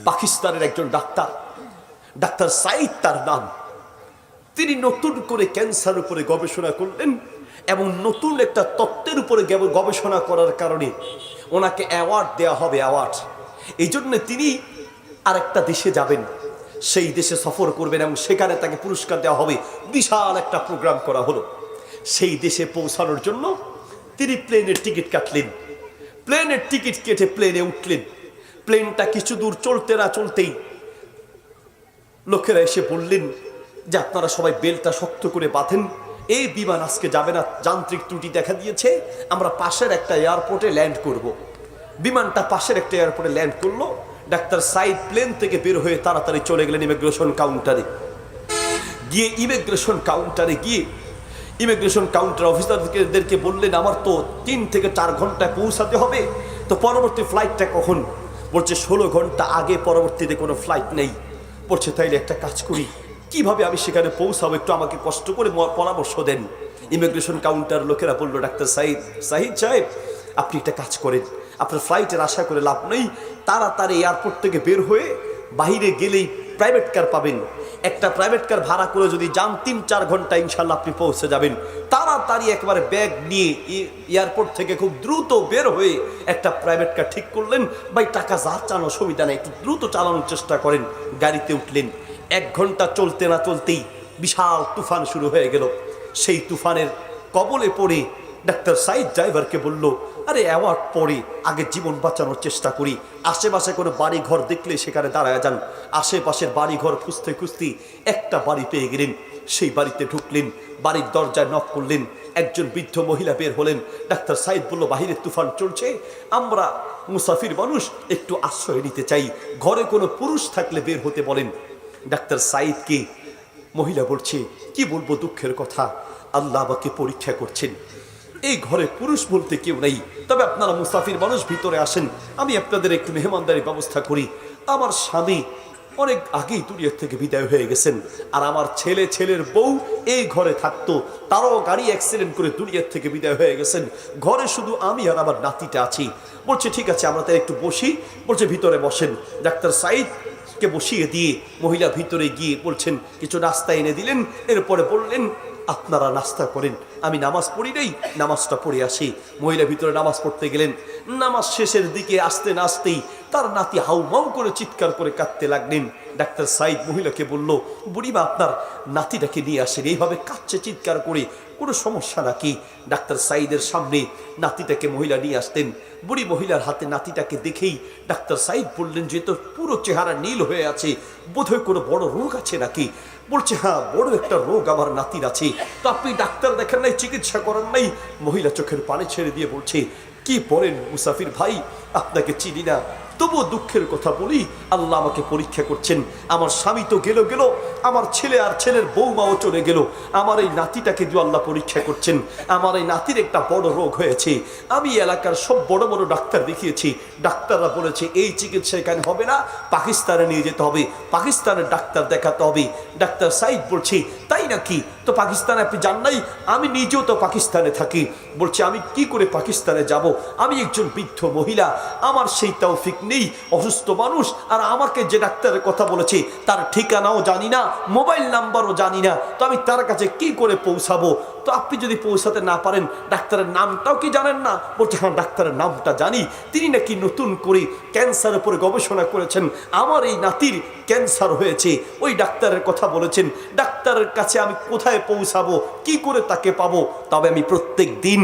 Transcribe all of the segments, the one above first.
পাকিস্তানের একজন doctor, doctor Saeed তার নাম। তিনি নতুন করে ক্যান্সার উপরে গবেষণা করলেন এবং নতুন একটা তত্ত্বের উপরে গবেষণা করার কারণে ওনাকে অ্যাওয়ার্ড দেওয়া হবে, অ্যাওয়ার্ড। এই জন্য তিনি আরেকটা দেশে যাবেন, সেই দেশে সফর করবেন এবং সেখানে তাকে পুরস্কার দেওয়া হবে। বিশাল একটা প্রোগ্রাম করা হলো। সেই দেশে পৌঁছানোর জন্য তিনি প্লেনের টিকিট কাটলেন। প্লেনের টিকিট কেটে প্লেনে উঠলেন। প্লেনটা কিছু দূর চলতে না চলতেই লোকেরা এসে বললেন যে আপনারা সবাই বেল্টটা শক্ত করে বাঁধেন, এই বিমান আজকে যাবে না, যান্ত্রিক ত্রুটি দেখা দিয়েছে, আমরা পাশের একটা এয়ারপোর্টে ল্যান্ড করব। বিমানটা পাশের একটা এয়ারপোর্টে ল্যান্ড করলো। ডাক্তার সাইদ প্লেন থেকে বের হয়ে তাড়াতাড়ি চলে গেলেন ইমিগ্রেশন কাউন্টারে। ইমিগ্রেশন কাউন্টার অফিসারদেরকে বললেন আমার তো 3 থেকে 4 ঘন্টায় পৌঁছাতে হবে, তো পরবর্তী ফ্লাইটটা কখন? বলছে 16 ঘন্টা আগে পরবর্তীতে কোনো ফ্লাইট নেই। বলছে তাইলে একটা কাজ করি, কিভাবে আমি সেখানে পৌঁছাবো, একটু আমাকে কষ্ট করে পরামর্শ দেন। ইমিগ্রেশন কাউন্টার লোকেরা বললো ডাক্তার সাইদ সাহেব আপনি একটা কাজ করেন, আপনার ফ্লাইটের আশা করে লাভ নেই, তাড়াতাড়ি এয়ারপোর্ট থেকে বের হয়ে বাইরে গেলেই প্রাইভেট কার পাবেন, একটা প্রাইভেট কার ভাড়া করে যদি যান 3-4 ঘন্টা ইনশাল্লাহ আপনি পৌঁছে যাবেন। তাড়াতাড়ি একবারে ব্যাগ নিয়ে এয়ারপোর্ট থেকে খুব দ্রুত বের হয়ে একটা প্রাইভেট কার ঠিক করলেন। ভাই টাকা যা চান অসুবিধা নেই, একটু দ্রুত চালানোর চেষ্টা করেন। গাড়িতে উঠলেন। 1 ঘন্টা চলতে না চলতেই বিশাল তুফান শুরু হয়ে গেল। সেই তুফানের কবলে পড়ে ডাক্তার সাইদ ড্রাইভারকে বলল, আরে অ্যাওয়ার্ড পরে আগে জীবন বাঁচানোর চেষ্টা করি, আশেপাশে কোনো বাড়ি ঘর দেখলে সেখানে দাঁড়ায় যান। আশেপাশের বাড়ি ঘর খুঁজতে খুঁজতে একটা বাড়ি পেয়ে গেলেন। সেই বাড়িতে ঢুকলেন, বাড়ির দরজায় নক করলেন। একজন বৃদ্ধ মহিলা বের হলেন। ডাক্তার সাইদ বলল, বাহিরে তুফান চলছে, আমরা মুসাফির মানুষ একটু আশ্রয় নিতে চাই, ঘরে কোনো পুরুষ থাকলে বের হতে বলেন। ডাক্তার সাইদকে মহিলা বলছে, কি বলবো দুঃখের কথা, আল্লাহ আমাকে পরীক্ষা করছেন, এই ঘরে পুরুষ বলতে কেউ নেই, তবে আপনারা মুসাফির মানুষ ভিতরে আসেন, আমি আপনাদের একটু মেহমানদারি ব্যবস্থা করি। আমার স্বামী অনেক আগেই দুনিয়া থেকে বিদায় হয়ে গেছেন, আর আমার ছেলের বউ এই ঘরে থাকতো, তারাও গাড়ি অ্যাক্সিডেন্ট করে দুনিয়া থেকে বিদায় হয়ে গেছেন, ঘরে শুধু আমি আর আমার নাতিটা আছি। বলছে ঠিক আছে আমরা তাই একটু বসি। বলছে ভিতরে বসেন। ডাক্তার সাইদকে বসিয়ে দিয়ে মহিলা ভিতরে গিয়ে বলছেন কিছু নাস্তা এনে দিলেন। এরপরে বললেন আপনারা নাস্তা করেন, আমি নামাজ পড়ি নাই, নামাজটা পড়ে আসি। মহিলা ভিতরে নামাজ পড়তে গেলেন। নামাজ শেষের দিকে আসতে না আসতেই তার নাতি হাউমাউ করে চিৎকার করে কাঁদতে লাগলেন। ডাক্তার সাইদ মহিলাকে বলল, বুড়িমা আপনার নাতিটাকে নিয়ে আসেন, এইভাবে কাঁদছে চিৎকার করে, কোনো সমস্যা নাকি? ডাক্তার সাইদের সামনে নাতিটাকে মহিলা নিয়ে আসতেন। বুড়ি মহিলার হাতে নাতিটাকে দেখেই ডাক্তার সাইদ বললেন যে তো পুরো চেহারা নীল হয়ে আছে, বোধহয় কোনো বড় রোগ আছে নাকি? বলছে হ্যাঁ বড় একটা রোগ আমার নাতির আছে, তো আপনি ডাক্তার দেখেন নাই, চিকিৎসা করেন নাই? মহিলা চোখের পানি ছেড়ে দিয়ে বলছে, কি বলেন মুসাফির ভাই, আপনাকে চিনি না, তবুও দুঃখের কথা বলি, আল্লাহ আমাকে পরীক্ষা করছেন। আমার স্বামী তো গেল, আমার ছেলে আর ছেলের বৌমাও চলে গেল, আমার এই নাতিটাকে দিয়ে আল্লাহ পরীক্ষা করছেন। আমার এই নাতির একটা বড় রোগ হয়েছে, আমি এলাকার সব বড় বড় ডাক্তার দেখিয়েছি, ডাক্তাররা বলেছে এই চিকিৎসা এখানে হবে না, পাকিস্তানে নিয়ে যেতে হবে, পাকিস্তানের ডাক্তার দেখাতে হবে। ডাক্তার সাইদ বলছে তাই নাকি, তো পাকিস্তানে আপনি যান নাই? আমি নিজেও তো পাকিস্তানে থাকি। বলছে আমি কি করে পাকিস্তানে যাব, আমি একজন বৃদ্ধ মহিলা, আমার সেই তৌফিক নেই, অসুস্থ মানুষ, আর আমাকে যে ডাক্তারের কথা বলেছে তার ঠিকানাও জানি না, মোবাইল নাম্বারও জানি না, তো আমি তার কাছে কি করে পৌঁছাবো? তো আপনি যদি পৌঁছাতে না পারেন ডাক্তারের নামটাও কি জানেন না? বলছে হ্যাঁ ডাক্তারের নামটা জানি, তিনি নাকি নতুন করে ক্যান্সার উপরে গবেষণা করেছেন, আমার এই নাতির ক্যান্সার হয়েছে, ওই ডাক্তারের কথা বলেছেন, ডাক্তারের কাছে আমি কোথায় পৌঁছাবো, কি করে তাকে পাবো? তবে আমি প্রত্যেক দিন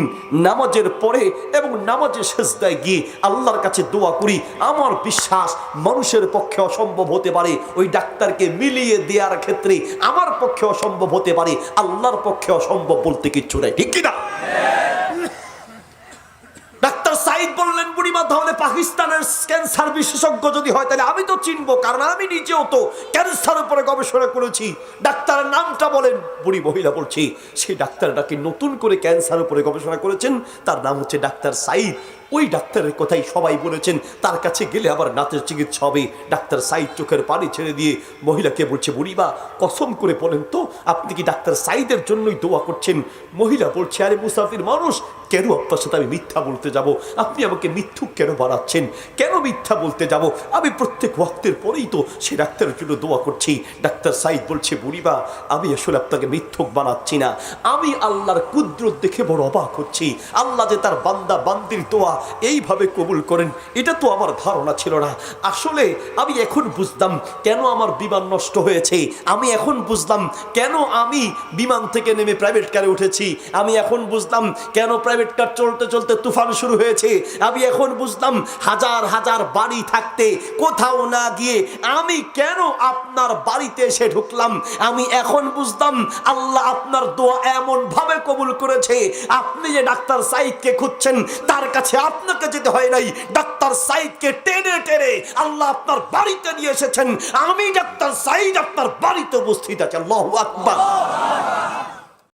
নামাজের পরে এবং নামাজের সেজদায় গিয়ে আল্লাহর কাছে দোয়া করি, আমার বিশ্বাস মানুষের পক্ষে অসম্ভব হতে পারে, ওই ডাক্তারকে মিলিয়ে দেওয়ার ক্ষেত্রে আমার পক্ষে অসম্ভব হতে পারে, আল্লাহর পক্ষে অসম্ভব বলতে কিচ্ছু নাই, ঠিক কিনা? ডাক্তার সাইদ বললেন, বুড়িমা তাহলে পাকিস্তানের ক্যান্সার বিশেষজ্ঞ যদি হয় তাহলে আমি তো চিনবো, কারণ আমি নিজেও তো ক্যান্সার উপরে গবেষণা করেছি, ডাক্তারের নামটা বলেন। বুড়ি মহিলা বলছি সেই ডাক্তারটাকে নতুন করে ক্যান্সার উপরে গবেষণা করেছেন, তার নাম হচ্ছে ডাক্তার সাইদ। ওই ডাক্তারের কথাই সবাই বলেছেন, তার কাছে গেলে আবার নাচের চিকিৎসা হবে। ডাক্তার সাইদ চোখের পানি ছেড়ে দিয়ে মহিলাকে বলছে, বুড়িমা কসম করে বলেন তো আপনি কি ডাক্তার সাইদের জন্যই দোয়া করছেন? মহিলা বলছে, আরে মুসাফির মানুষ, কেন আপনার সাথে আমি মিথ্যা বলতে যাব? আপনি আমাকে মিথ্যুক কেন বানাচ্ছেন? কেন মিথ্যা বলতে যাব? আমি প্রত্যেক ওয়াক্তের পরেই তো সে ডাক্তারের জন্য দোয়া করছি। ডাক্তার সাইদ বলছে, বুড়িমা আমি আসলে আপনাকে মিথ্যুক বানাচ্ছি না, আমি আল্লাহর কুদরত দেখে বড় অবাক হচ্ছি। আল্লাহ যে তার বান্দা বান্দির দোয়া এইভাবে কবুল করেন, এটা তো আমার ধারণা ছিল না। আসলে আমি এখন বুঝলাম কেন আমার বিমান নষ্ট হয়েছে। আমি এখন বুঝলাম কেন আমি বিমান থেকে নেমে প্রাইভেট কারে উঠেছি। আমি এখন বুঝলাম কেন প্রাইভেট কার চলতে চলতে তুফান শুরু হয়েছে। আমি এখন বুঝলাম হাজার হাজার বাড়ি থাকতে কোথাও না গিয়ে আমি কেন আপনার বাড়িতে এসে ঢুকলাম। আমি এখন বুঝলাম আল্লাহ আপনার দোয়া এমন ভাবে কবুল করেছে। আপনি যে ডাক্তার সাইদকে খুঁজছেন, তার কাছে আপনাকে যেতে হয় নাই, ডাক্তার সাইদকে টেনে টেনে আল্লাহ আপনার বাড়িতে নিয়ে এসেছেন। আমি ডাক্তার সাইদ আপনার বাড়িতে উপস্থিত আছি। আল্লাহু আকবার।